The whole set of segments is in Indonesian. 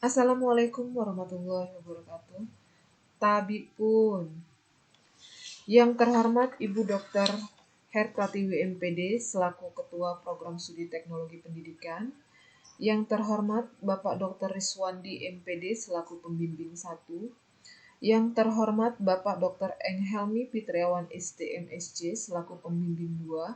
Assalamualaikum warahmatullahi wabarakatuh. Tabib pun. Yang terhormat Ibu Dr. Herpratiwi MPD selaku Ketua Program Studi Teknologi Pendidikan. Yang terhormat Bapak Dr. Riswandi MPD selaku Pembimbing 1. Yang terhormat Bapak Dr. Enghelmi Fitriawan STM SC selaku Pembimbing 2.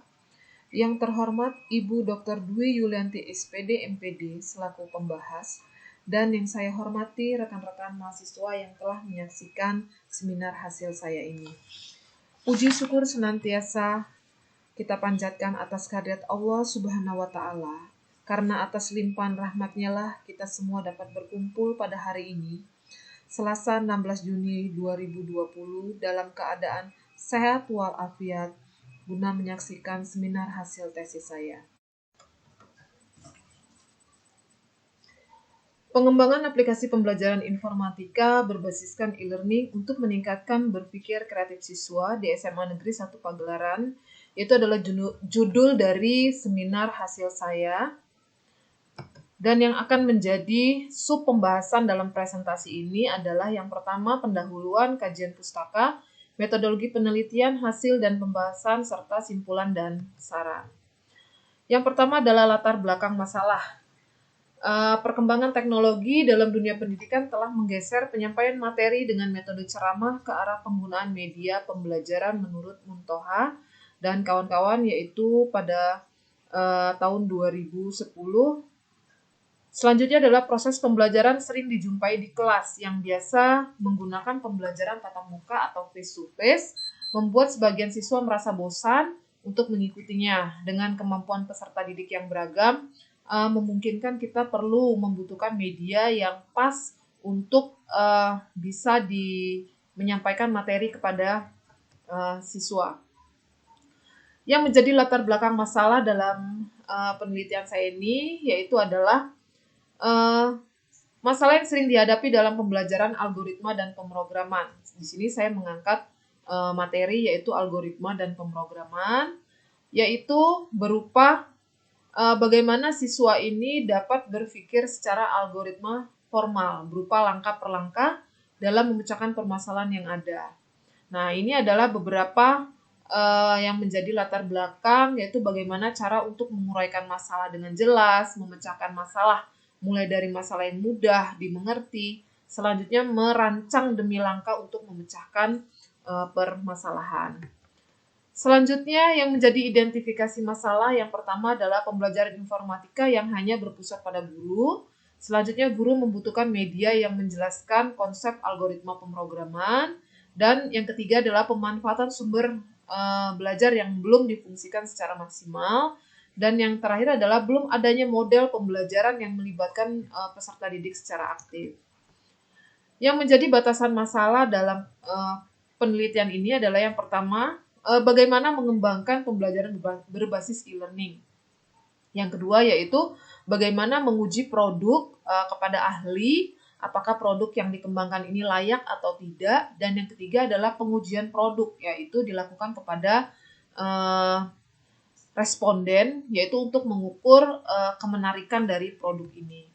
Yang terhormat Ibu Dr. Dwi Yulianti SPD MPD selaku pembahas, dan yang saya hormati rekan-rekan mahasiswa yang telah menyaksikan seminar hasil saya ini. Puji syukur senantiasa kita panjatkan atas kehadirat Allah Subhanahu wa Ta'ala, karena atas limpahan rahmat-Nya lah kita semua dapat berkumpul pada hari ini, Selasa 16 Juni 2020, dalam keadaan sehat walafiat, guna menyaksikan seminar hasil tesis saya. Pengembangan aplikasi pembelajaran informatika berbasiskan e-learning untuk meningkatkan berpikir kreatif siswa di SMA Negeri 1 Pagelaran, itu adalah judul dari seminar hasil saya. Dan yang akan menjadi sub pembahasan dalam presentasi ini adalah yang pertama, pendahuluan kajian pustaka, metodologi penelitian, hasil dan pembahasan, serta simpulan dan saran. Yang pertama adalah latar belakang masalah. Perkembangan teknologi dalam dunia pendidikan telah menggeser penyampaian materi dengan metode ceramah ke arah penggunaan media pembelajaran menurut Muntoha dan kawan-kawan, yaitu pada tahun 2010. Selanjutnya adalah proses pembelajaran sering dijumpai di kelas yang biasa menggunakan pembelajaran tatap muka atau face-to-face, membuat sebagian siswa merasa bosan untuk mengikutinya. Dengan kemampuan peserta didik yang beragam, memungkinkan kita perlu membutuhkan media yang pas untuk bisa menyampaikan materi kepada siswa. Yang menjadi latar belakang masalah dalam penelitian saya ini yaitu adalah masalah yang sering dihadapi dalam pembelajaran algoritma dan pemrograman. Di sini saya mengangkat materi yaitu algoritma dan pemrograman, yaitu berupa bagaimana siswa ini dapat berpikir secara algoritma formal, berupa langkah per langkah dalam memecahkan permasalahan yang ada. Nah, ini adalah beberapa yang menjadi latar belakang, yaitu bagaimana cara untuk menguraikan masalah dengan jelas, memecahkan masalah mulai dari masalah yang mudah dimengerti, selanjutnya merancang demi langkah untuk memecahkan permasalahan. Selanjutnya yang menjadi identifikasi masalah yang pertama adalah pembelajaran informatika yang hanya berpusat pada guru. Selanjutnya guru membutuhkan media yang menjelaskan konsep algoritma pemrograman. Dan yang ketiga adalah pemanfaatan sumber belajar yang belum difungsikan secara maksimal. Dan yang terakhir adalah belum adanya model pembelajaran yang melibatkan peserta didik secara aktif. Yang menjadi batasan masalah dalam penelitian ini adalah yang pertama, bagaimana mengembangkan pembelajaran berbasis e-learning. Yang kedua yaitu bagaimana menguji produk kepada ahli, apakah produk yang dikembangkan ini layak atau tidak. Dan yang ketiga adalah pengujian produk, yaitu dilakukan kepada responden, yaitu untuk mengukur kemenarikan dari produk ini.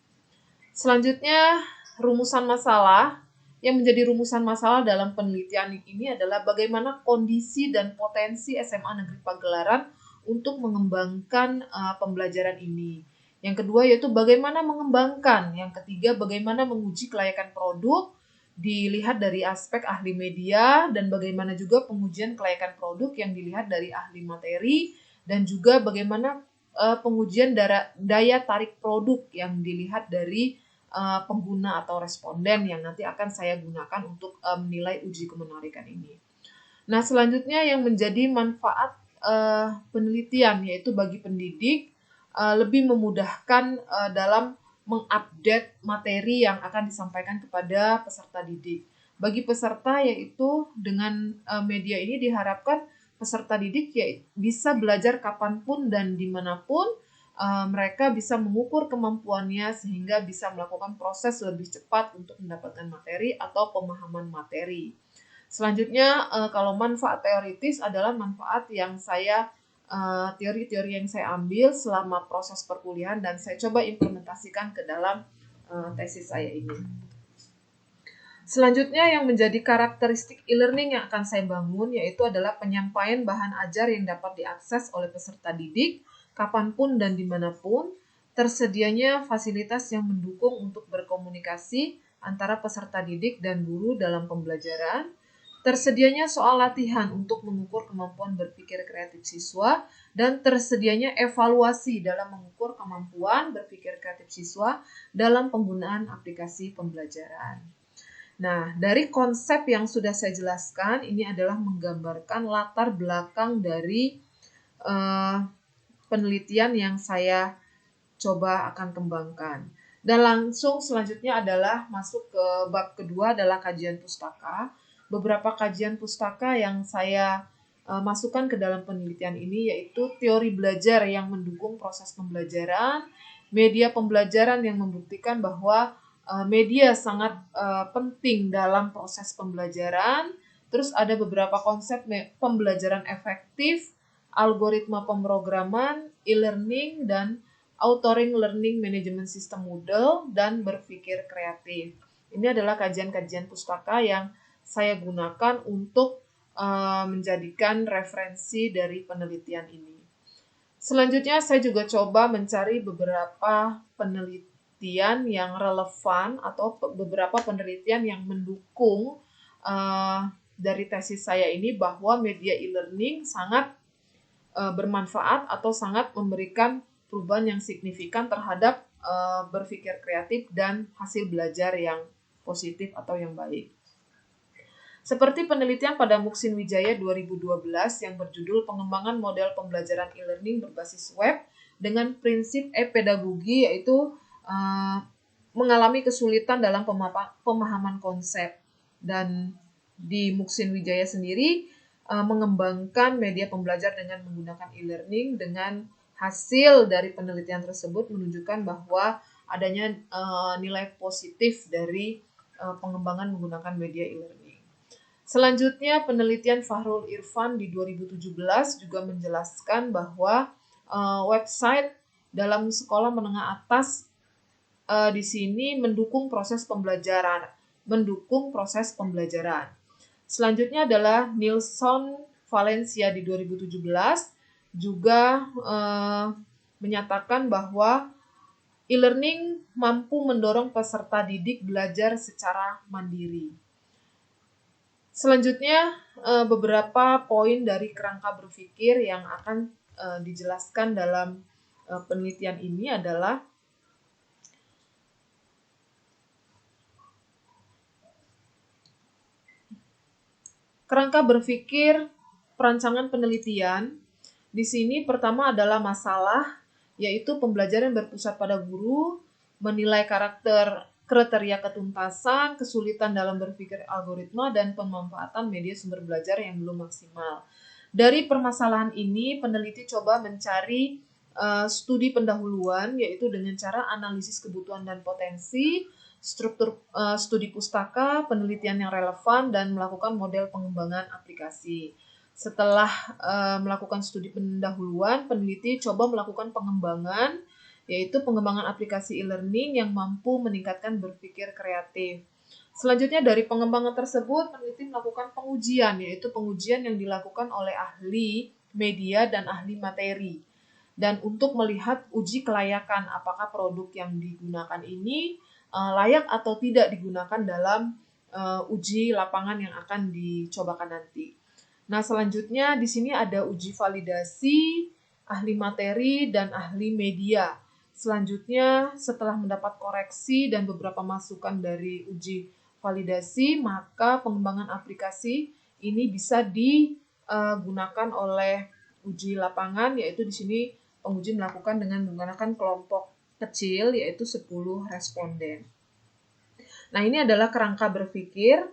Selanjutnya, rumusan masalah. Yang menjadi rumusan masalah dalam penelitian ini adalah bagaimana kondisi dan potensi SMA Negeri Pagelaran untuk mengembangkan pembelajaran ini. Yang kedua yaitu bagaimana mengembangkan. Yang ketiga bagaimana menguji kelayakan produk, dilihat dari aspek ahli media, dan bagaimana juga pengujian kelayakan produk yang dilihat dari ahli materi, dan juga bagaimana pengujian daya tarik produk yang dilihat dari pengguna atau responden yang nanti akan saya gunakan untuk menilai uji kemenarikan ini. Nah, selanjutnya yang menjadi manfaat penelitian yaitu bagi pendidik lebih memudahkan dalam mengupdate materi yang akan disampaikan kepada peserta didik. Bagi peserta yaitu dengan media ini diharapkan peserta didik bisa belajar kapanpun dan dimanapun. Mereka bisa mengukur kemampuannya sehingga bisa melakukan proses lebih cepat untuk mendapatkan materi atau pemahaman materi. Selanjutnya, kalau manfaat teoritis adalah manfaat yang teori-teori yang saya ambil selama proses perkuliahan dan saya coba implementasikan ke dalam tesis saya ini. Selanjutnya yang menjadi karakteristik e-learning yang akan saya bangun yaitu adalah penyampaian bahan ajar yang dapat diakses oleh peserta didik kapanpun dan dimanapun, tersedianya fasilitas yang mendukung untuk berkomunikasi antara peserta didik dan guru dalam pembelajaran, tersedianya soal latihan untuk mengukur kemampuan berpikir kreatif siswa, dan tersedianya evaluasi dalam mengukur kemampuan berpikir kreatif siswa dalam penggunaan aplikasi pembelajaran. Nah, dari konsep yang sudah saya jelaskan, ini adalah menggambarkan latar belakang dari penelitian yang saya coba akan kembangkan. Dan langsung selanjutnya adalah masuk ke bab kedua adalah kajian pustaka. Beberapa kajian pustaka yang saya masukkan ke dalam penelitian ini yaitu teori belajar yang mendukung proses pembelajaran, media pembelajaran yang membuktikan bahwa media sangat penting dalam proses pembelajaran. Terus ada beberapa konsep pembelajaran efektif, algoritma pemrograman, e-learning, dan authoring learning management system model, dan berpikir kreatif. Ini adalah kajian-kajian pustaka yang saya gunakan untuk menjadikan referensi dari penelitian ini. Selanjutnya saya juga coba mencari beberapa penelitian yang relevan atau beberapa penelitian yang mendukung dari tesis saya ini bahwa media e-learning sangat bermanfaat atau sangat memberikan perubahan yang signifikan terhadap berpikir kreatif dan hasil belajar yang positif atau yang baik. Seperti penelitian pada Muksin Wijaya 2012 yang berjudul Pengembangan Model Pembelajaran E-Learning Berbasis Web dengan Prinsip E-Pedagogi, yaitu mengalami kesulitan dalam pemahaman konsep. Dan di Muksin Wijaya sendiri mengembangkan media pembelajar dengan menggunakan e-learning, dengan hasil dari penelitian tersebut menunjukkan bahwa adanya nilai positif dari pengembangan menggunakan media e-learning. Selanjutnya, penelitian Fahrul Irfan di 2017 juga menjelaskan bahwa website dalam sekolah menengah atas di sini mendukung proses pembelajaran. Selanjutnya adalah Nilsson Valencia di 2017 juga menyatakan bahwa e-learning mampu mendorong peserta didik belajar secara mandiri. Selanjutnya, beberapa poin dari kerangka berpikir yang akan dijelaskan dalam penelitian ini adalah kerangka berpikir perancangan penelitian. Di sini pertama adalah masalah, yaitu pembelajaran berpusat pada guru, menilai kriteria ketuntasan, kesulitan dalam berpikir algoritma, dan pemanfaatan media sumber belajar yang belum maksimal. Dari permasalahan ini, peneliti coba mencari studi pendahuluan, yaitu dengan cara analisis kebutuhan dan potensi, struktur studi pustaka, penelitian yang relevan, dan melakukan model pengembangan aplikasi. Setelah melakukan studi pendahuluan, peneliti coba melakukan pengembangan, yaitu pengembangan aplikasi e-learning yang mampu meningkatkan berpikir kreatif. Selanjutnya dari pengembangan tersebut, peneliti melakukan pengujian, yaitu pengujian yang dilakukan oleh ahli media dan ahli materi. Dan untuk melihat uji kelayakan apakah produk yang digunakan ini layak atau tidak digunakan dalam uji lapangan yang akan dicobakan nanti. Nah, selanjutnya di sini ada uji validasi, ahli materi, dan ahli media. Selanjutnya, setelah mendapat koreksi dan beberapa masukan dari uji validasi, maka pengembangan aplikasi ini bisa digunakan oleh uji lapangan, yaitu di sini penguji melakukan dengan menggunakan kelompok kecil, yaitu 10 responden. Nah, ini adalah kerangka berpikir,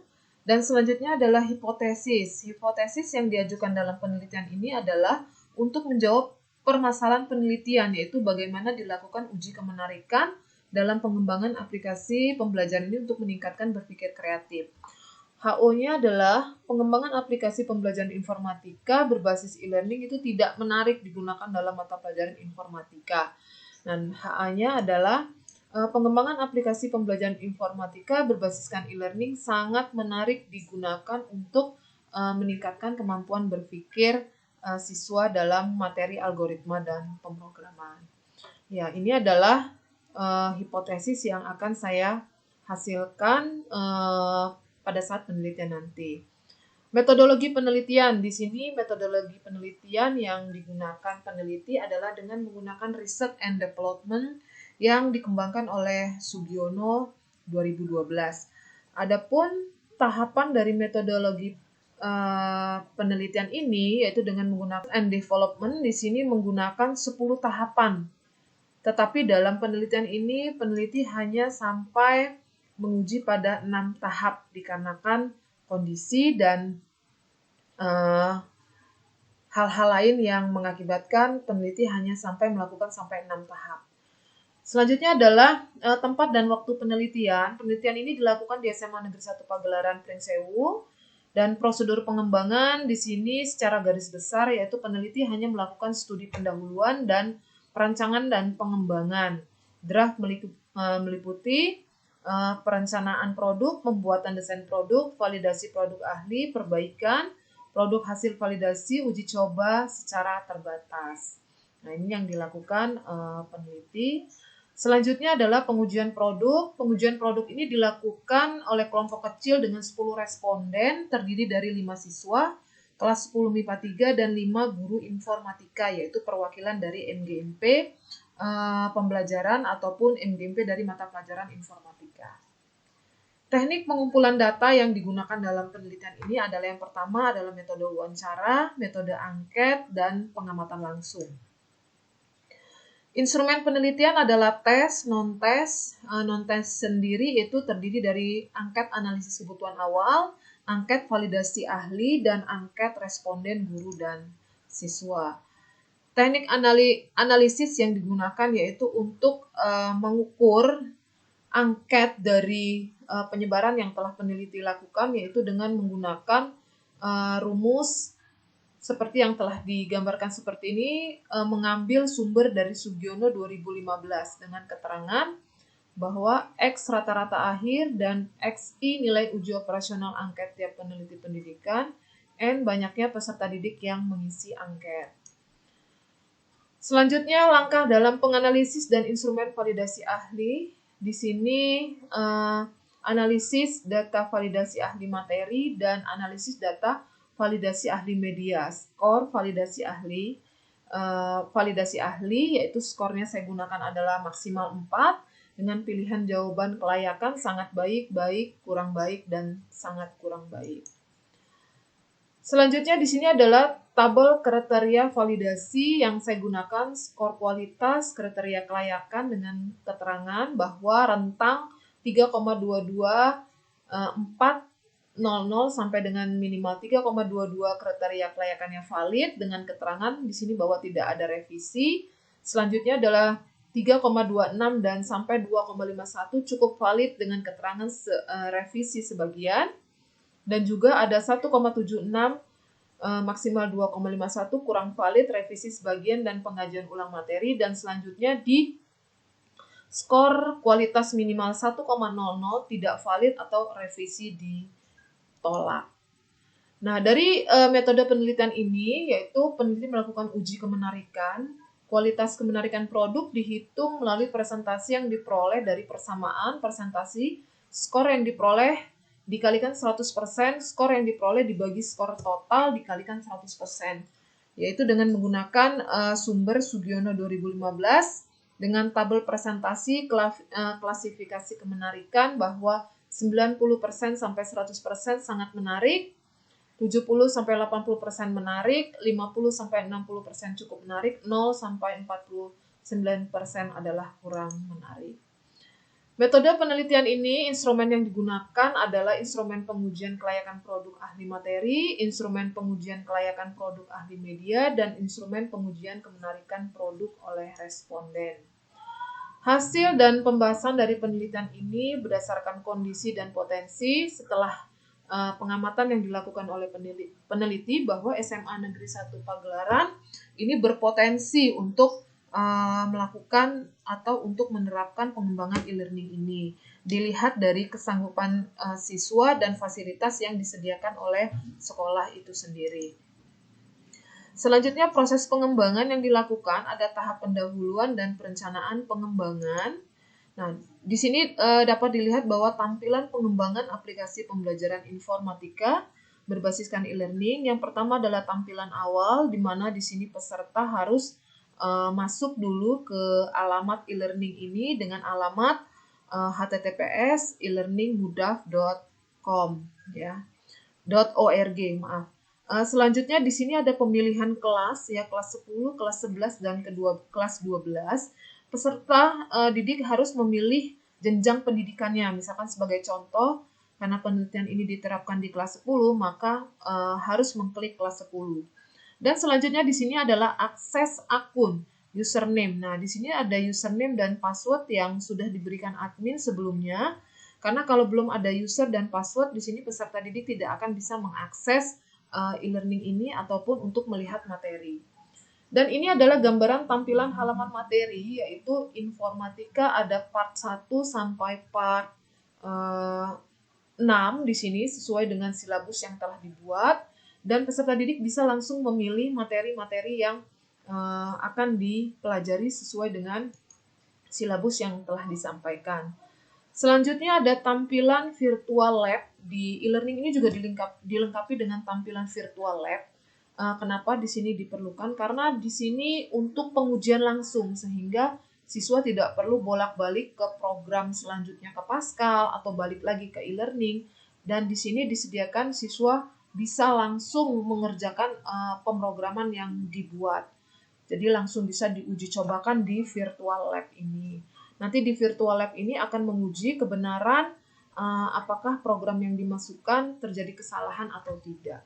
dan selanjutnya adalah hipotesis. Hipotesis yang diajukan dalam penelitian ini adalah untuk menjawab permasalahan penelitian, yaitu bagaimana dilakukan uji kemenarikan dalam pengembangan aplikasi pembelajaran ini untuk meningkatkan berpikir kreatif. HO-nya adalah pengembangan aplikasi pembelajaran informatika berbasis e-learning itu tidak menarik digunakan dalam mata pelajaran informatika. Dan HA-nya adalah Pengembangan aplikasi pembelajaran informatika berbasiskan e-learning sangat menarik digunakan untuk meningkatkan kemampuan berpikir siswa dalam materi algoritma dan pemrograman. Ya, ini adalah hipotesis yang akan saya hasilkan pada saat penelitian nanti. Metodologi penelitian, di sini metodologi penelitian yang digunakan peneliti adalah dengan menggunakan research and development yang dikembangkan oleh Sugiono 2012. Adapun tahapan dari metodologi penelitian ini yaitu dengan menggunakan and development, di sini menggunakan 10 tahapan. Tetapi dalam penelitian ini peneliti hanya sampai menguji pada 6 tahap dikarenakan kondisi dan hal-hal lain yang mengakibatkan peneliti hanya sampai melakukan sampai 6 tahap. Selanjutnya adalah tempat dan waktu penelitian. Penelitian ini dilakukan di SMA Negeri 1 Pagelaran Pringsewu dan prosedur pengembangan di sini secara garis besar yaitu peneliti hanya melakukan studi pendahuluan dan perancangan dan pengembangan. Draft meliputi perencanaan produk, pembuatan desain produk, validasi produk ahli, perbaikan, produk hasil validasi, uji coba secara terbatas. Nah, ini yang dilakukan peneliti. Selanjutnya adalah pengujian produk. Pengujian produk ini dilakukan oleh kelompok kecil dengan 10 responden, terdiri dari 5 siswa, kelas 10 MIPA 3, dan 5 guru informatika, yaitu perwakilan dari MGMP, pembelajaran ataupun MGMP dari mata pelajaran informatika. Teknik pengumpulan data yang digunakan dalam penelitian ini adalah yang pertama adalah metode wawancara, metode angket, dan pengamatan langsung. Instrumen penelitian adalah tes, non-tes. Non-tes sendiri itu terdiri dari angket analisis kebutuhan awal, angket validasi ahli, dan angket responden guru dan siswa. Teknik analisis yang digunakan yaitu untuk mengukur angket dari penyebaran yang telah peneliti lakukan, yaitu dengan menggunakan rumus seperti yang telah digambarkan seperti ini, mengambil sumber dari Sugiono 2015 dengan keterangan bahwa X rata-rata akhir dan XI nilai uji operasional angket tiap peneliti pendidikan, N banyaknya peserta didik yang mengisi angket. Selanjutnya, langkah dalam penganalisis dan instrumen validasi ahli. Di sini analisis data validasi ahli materi dan analisis data validasi ahli media. Skor validasi ahli. Validasi ahli yaitu skornya saya gunakan adalah maksimal 4 dengan pilihan jawaban kelayakan sangat baik, baik, kurang baik, dan sangat kurang baik. Selanjutnya di sini adalah tabel kriteria validasi yang saya gunakan skor kualitas kriteria kelayakan dengan keterangan bahwa rentang 3,22 sampai dengan minimal 3,22 kriteria kelayakannya valid dengan keterangan di sini bahwa tidak ada revisi. Selanjutnya adalah 3,26 dan sampai 2,51 cukup valid dengan keterangan revisi sebagian. Dan juga ada 1,76 maksimal 2,51 kurang valid, revisi sebagian, dan pengajuan ulang materi. Dan selanjutnya di skor kualitas minimal 1,00 tidak valid atau revisi ditolak. Nah, dari metode penelitian ini yaitu peneliti melakukan uji kemenarikan. Kualitas kemenarikan produk dihitung melalui presentasi yang diperoleh dari persamaan presentasi skor yang diperoleh dikalikan 100%, skor yang diperoleh dibagi skor total dikalikan 100%. Yaitu dengan menggunakan sumber Sugiono 2015 dengan tabel presentasi klasifikasi kemenarikan bahwa 90% sampai 100% sangat menarik, 70 sampai 80% menarik, 50 sampai 60% cukup menarik, 0 sampai 49% adalah kurang menarik. Metode penelitian ini, instrumen yang digunakan adalah instrumen pengujian kelayakan produk ahli materi, instrumen pengujian kelayakan produk ahli media, dan instrumen pengujian kemenarikan produk oleh responden. Hasil dan pembahasan dari penelitian ini berdasarkan kondisi dan potensi setelah pengamatan yang dilakukan oleh peneliti bahwa SMA Negeri 1 Pagelaran ini berpotensi untuk melakukan atau untuk menerapkan pengembangan e-learning ini. Dilihat dari kesanggupan siswa dan fasilitas yang disediakan oleh sekolah itu sendiri. Selanjutnya proses pengembangan yang dilakukan ada tahap pendahuluan dan perencanaan pengembangan. Nah, di sini dapat dilihat bahwa tampilan pengembangan aplikasi pembelajaran informatika berbasiskan e-learning. Yang pertama adalah tampilan awal, di mana di sini peserta harus masuk dulu ke alamat e-learning ini dengan alamat https elearningmudah.com ya. .org, maaf. Selanjutnya di sini ada pemilihan kelas ya, kelas 10, kelas 11 dan kelas 12. Peserta didik harus memilih jenjang pendidikannya. Misalkan sebagai contoh, karena penelitian ini diterapkan di kelas 10, maka harus mengklik kelas 10. Dan selanjutnya di sini adalah akses akun, username. Nah, di sini ada username dan password yang sudah diberikan admin sebelumnya. Karena kalau belum ada user dan password, di sini peserta didik tidak akan bisa mengakses e-learning ini ataupun untuk melihat materi. Dan ini adalah gambaran tampilan halaman materi, yaitu informatika ada part 1 sampai part 6 di sini sesuai dengan silabus yang telah dibuat, dan peserta didik bisa langsung memilih materi-materi yang akan dipelajari sesuai dengan silabus yang telah disampaikan. Selanjutnya ada tampilan virtual lab. Di e-learning ini juga dilengkapi dengan tampilan virtual lab. Kenapa di sini diperlukan? Karena di sini untuk pengujian langsung, sehingga siswa tidak perlu bolak-balik ke program selanjutnya ke Pascal atau balik lagi ke e-learning. Dan di sini disediakan siswa bisa langsung mengerjakan pemrograman yang dibuat. Jadi langsung bisa diuji cobakan di virtual lab ini. Nanti di virtual lab ini akan menguji kebenaran apakah program yang dimasukkan terjadi kesalahan atau tidak.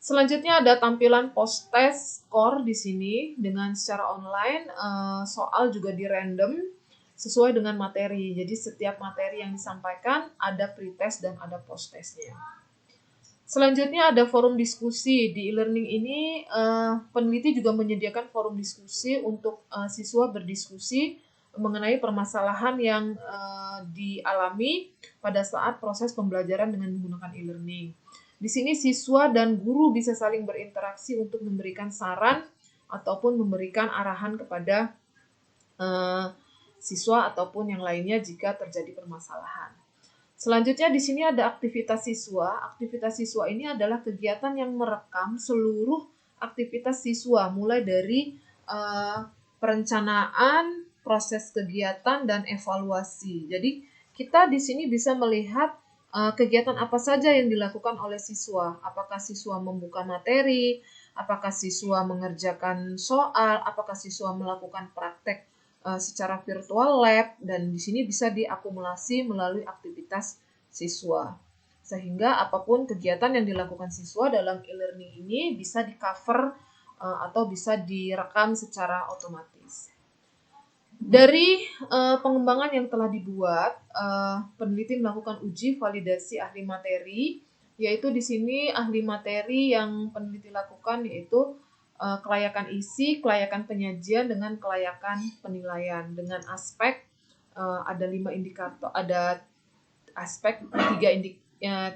Selanjutnya ada tampilan post-test score di sini dengan secara online, soal juga di random sesuai dengan materi. Jadi setiap materi yang disampaikan ada pre-test dan ada post-testnya. Selanjutnya ada forum diskusi. Di e-learning ini peneliti juga menyediakan forum diskusi untuk siswa berdiskusi mengenai permasalahan yang dialami pada saat proses pembelajaran dengan menggunakan e-learning. Di sini siswa dan guru bisa saling berinteraksi untuk memberikan saran ataupun memberikan arahan kepada siswa ataupun yang lainnya jika terjadi permasalahan. Selanjutnya di sini ada aktivitas siswa. Aktivitas siswa ini adalah kegiatan yang merekam seluruh aktivitas siswa, mulai dari perencanaan, proses kegiatan, dan evaluasi. Jadi kita di sini bisa melihat kegiatan apa saja yang dilakukan oleh siswa. Apakah siswa membuka materi, apakah siswa mengerjakan soal, apakah siswa melakukan praktek secara virtual lab, dan di sini bisa diakumulasi melalui aktivitas siswa. Sehingga apapun kegiatan yang dilakukan siswa dalam e-learning ini bisa di-cover atau bisa direkam secara otomatis. Dari pengembangan yang telah dibuat, peneliti melakukan uji validasi ahli materi, yaitu di sini ahli materi yang peneliti lakukan yaitu kelayakan isi, kelayakan penyajian, dengan kelayakan penilaian. Dengan aspek ada 5 indikator, ada aspek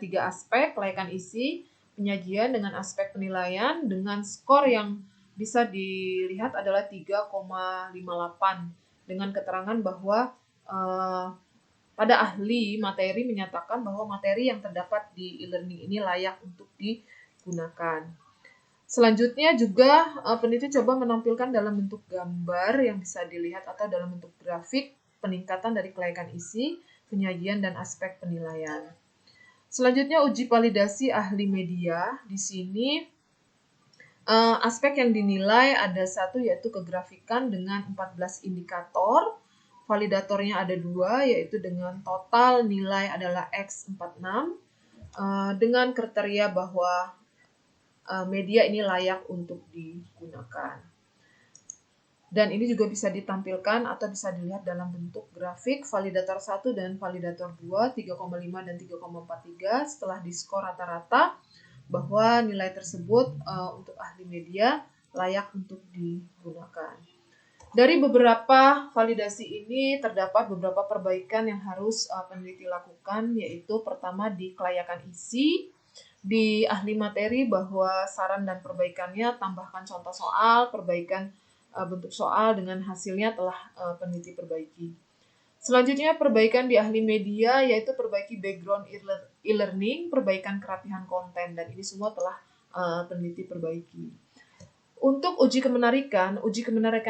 tiga aspek, kelayakan isi, penyajian, dengan aspek penilaian, dengan skor yang bisa dilihat adalah 3,58, dengan keterangan bahwa pada ahli materi menyatakan bahwa materi yang terdapat di e-learning ini layak untuk digunakan. Selanjutnya juga peneliti coba menampilkan dalam bentuk gambar yang bisa dilihat atau dalam bentuk grafik peningkatan dari kelayakan isi, penyajian, dan aspek penilaian. Selanjutnya uji validasi ahli media. Di sini aspek yang dinilai ada satu, yaitu kegrafikan dengan 14 indikator. Validatornya ada 2, yaitu dengan total nilai adalah X46, dengan kriteria bahwa media ini layak untuk digunakan. Dan ini juga bisa ditampilkan atau bisa dilihat dalam bentuk grafik validator 1 dan validator 2, 3,5 dan 3,43 setelah diskor rata-rata bahwa nilai tersebut untuk ahli media layak untuk digunakan. Dari beberapa validasi ini terdapat beberapa perbaikan yang harus peneliti lakukan, yaitu pertama di kelayakan isi, di ahli materi bahwa saran dan perbaikannya tambahkan contoh soal, perbaikan bentuk soal dengan hasilnya telah peneliti perbaiki. Selanjutnya perbaikan di ahli media yaitu perbaiki background e-learning, perbaikan kerapihan konten, dan ini semua telah peneliti perbaiki. Untuk uji kemenarikan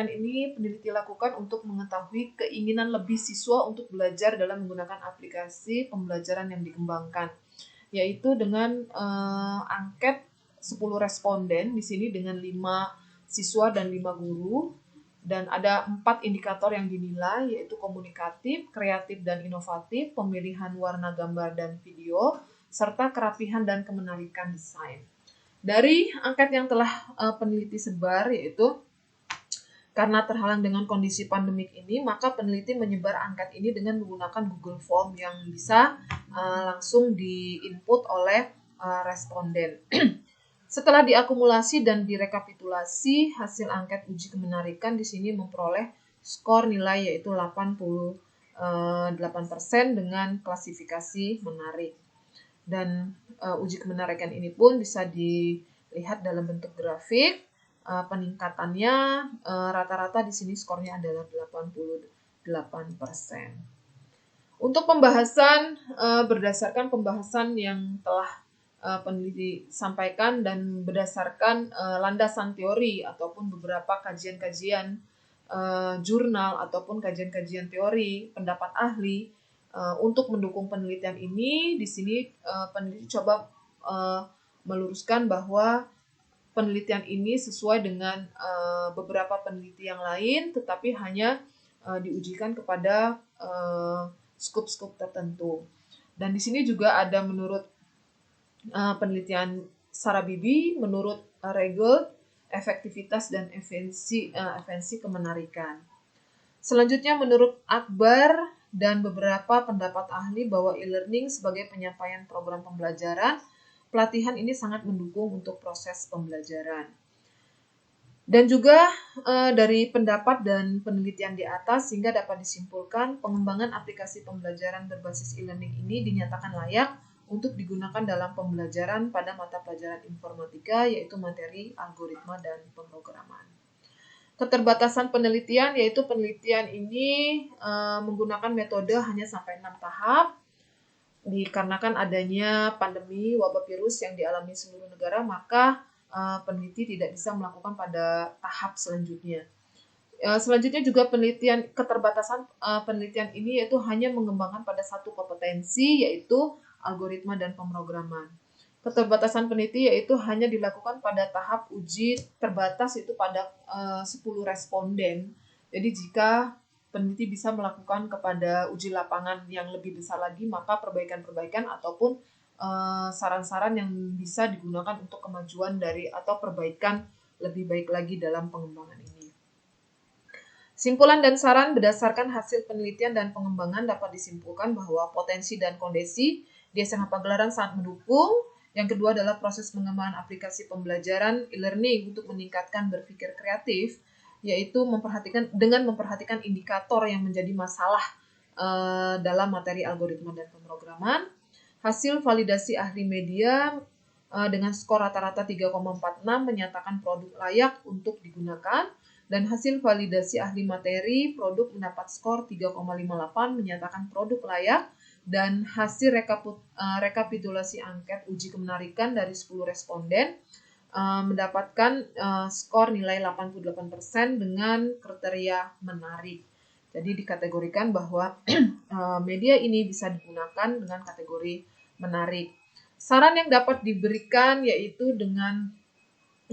ini peneliti lakukan untuk mengetahui keinginan lebih siswa untuk belajar dalam menggunakan aplikasi pembelajaran yang dikembangkan, yaitu dengan angket 10 responden di sini dengan 5 siswa dan 5 guru, dan ada 4 indikator yang dinilai, yaitu komunikatif, kreatif dan inovatif, pemilihan warna gambar dan video, serta kerapihan dan kemenarikan desain. Dari angket yang telah peneliti sebar, yaitu karena terhalang dengan kondisi pandemik ini, maka peneliti menyebar angket ini dengan menggunakan Google Form yang bisa langsung di-input oleh responden. Setelah diakumulasi dan direkapitulasi, hasil angket uji kemenarikan di sini memperoleh skor nilai yaitu 88% dengan klasifikasi menarik. Dan uji kemenarikan ini pun bisa dilihat dalam bentuk grafik. Peningkatannya rata-rata di sini skornya adalah 88%. Untuk pembahasan berdasarkan pembahasan yang telah peneliti sampaikan dan berdasarkan landasan teori ataupun beberapa kajian-kajian jurnal ataupun kajian-kajian teori, pendapat ahli, untuk mendukung penelitian ini, di sini peneliti coba meluruskan bahwa penelitian ini sesuai dengan beberapa peneliti yang lain, tetapi hanya diujikan kepada skup-skup tertentu. Dan di sini juga ada menurut penelitian Sarabibi, menurut Regel, efektivitas dan esensi kemenarikan. Selanjutnya menurut Akbar dan beberapa pendapat ahli bahwa e-learning sebagai penyampaian program pembelajaran, pelatihan ini sangat mendukung untuk proses pembelajaran. Dan juga dari pendapat dan penelitian di atas sehingga dapat disimpulkan pengembangan aplikasi pembelajaran berbasis e-learning ini dinyatakan layak untuk digunakan dalam pembelajaran pada mata pelajaran informatika, yaitu materi algoritma dan pemrograman. Keterbatasan penelitian, yaitu penelitian ini menggunakan metode hanya sampai 6 tahap. Dikarenakan adanya pandemi wabah virus yang dialami seluruh negara, maka peneliti tidak bisa melakukan pada tahap selanjutnya. Selanjutnya juga keterbatasan penelitian ini yaitu hanya mengembangkan pada satu kompetensi, yaitu algoritma dan pemrograman. Keterbatasan peneliti yaitu hanya dilakukan pada tahap uji terbatas, itu pada 10 responden. Jadi jika peneliti bisa melakukan kepada uji lapangan yang lebih besar lagi, maka perbaikan-perbaikan ataupun saran-saran yang bisa digunakan untuk kemajuan dari atau perbaikan lebih baik lagi dalam pengembangan ini. Simpulan dan saran berdasarkan hasil penelitian dan pengembangan dapat disimpulkan bahwa potensi dan kondisi di SMA Pagelaran sangat mendukung. Yang kedua adalah proses pengembangan aplikasi pembelajaran e-learning untuk meningkatkan berpikir kreatif, yaitu memperhatikan indikator yang menjadi masalah dalam materi algoritma dan pemrograman. Hasil validasi ahli media dengan skor rata-rata 3,46 menyatakan produk layak untuk digunakan, dan hasil validasi ahli materi produk mendapat skor 3,58 menyatakan produk layak, dan hasil rekapitulasi angket uji kemenarikan dari 10 responden mendapatkan skor nilai 88% dengan kriteria menarik. Jadi dikategorikan bahwa media ini bisa digunakan dengan kategori menarik. Saran yang dapat diberikan yaitu dengan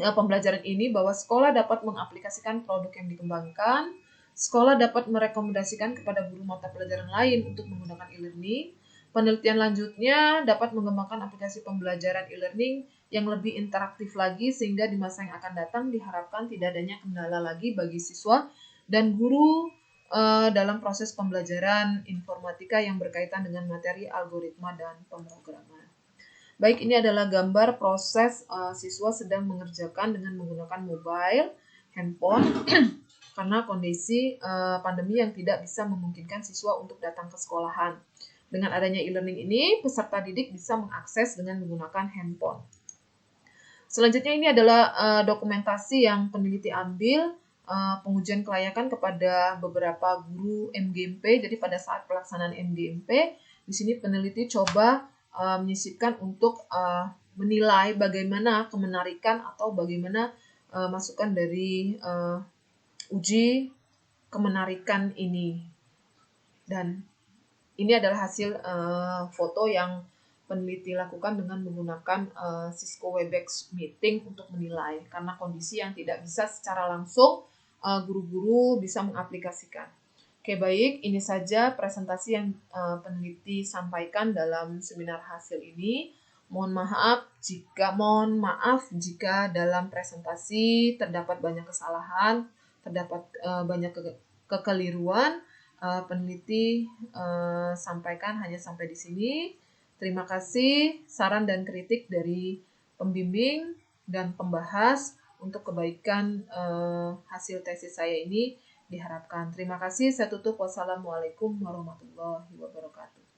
pembelajaran ini bahwa sekolah dapat mengaplikasikan produk yang dikembangkan, sekolah dapat merekomendasikan kepada guru mata pelajaran lain untuk menggunakan e-learning. Penelitian lanjutnya dapat mengembangkan aplikasi pembelajaran e-learning yang lebih interaktif lagi, sehingga di masa yang akan datang diharapkan tidak adanya kendala lagi bagi siswa dan guru dalam proses pembelajaran informatika yang berkaitan dengan materi algoritma dan pemrograman. Baik, ini adalah gambar proses siswa sedang mengerjakan dengan menggunakan mobile, handphone. karena kondisi pandemi yang tidak bisa memungkinkan siswa untuk datang ke sekolahan. Dengan adanya e-learning ini, peserta didik bisa mengakses dengan menggunakan handphone. Selanjutnya ini adalah dokumentasi yang peneliti ambil, pengujian kelayakan kepada beberapa guru MGMP. Jadi pada saat pelaksanaan MGMP, di sini peneliti coba menyisipkan untuk menilai bagaimana kemenarikan atau bagaimana masukan dari uji kemenarikan ini. Dan ini adalah hasil foto yang peneliti lakukan dengan menggunakan Cisco Webex Meeting untuk menilai, karena kondisi yang tidak bisa secara langsung guru-guru bisa mengaplikasikan. Oke, baik, ini saja presentasi yang peneliti sampaikan dalam seminar hasil ini. Mohon maaf jika dalam presentasi terdapat banyak kesalahan, terdapat banyak kekeliruan. Peneliti sampaikan hanya sampai di sini. Terima kasih saran dan kritik dari pembimbing dan pembahas untuk kebaikan hasil tesis saya ini diharapkan. Terima kasih, saya tutup. Wassalamualaikum warahmatullahi wabarakatuh.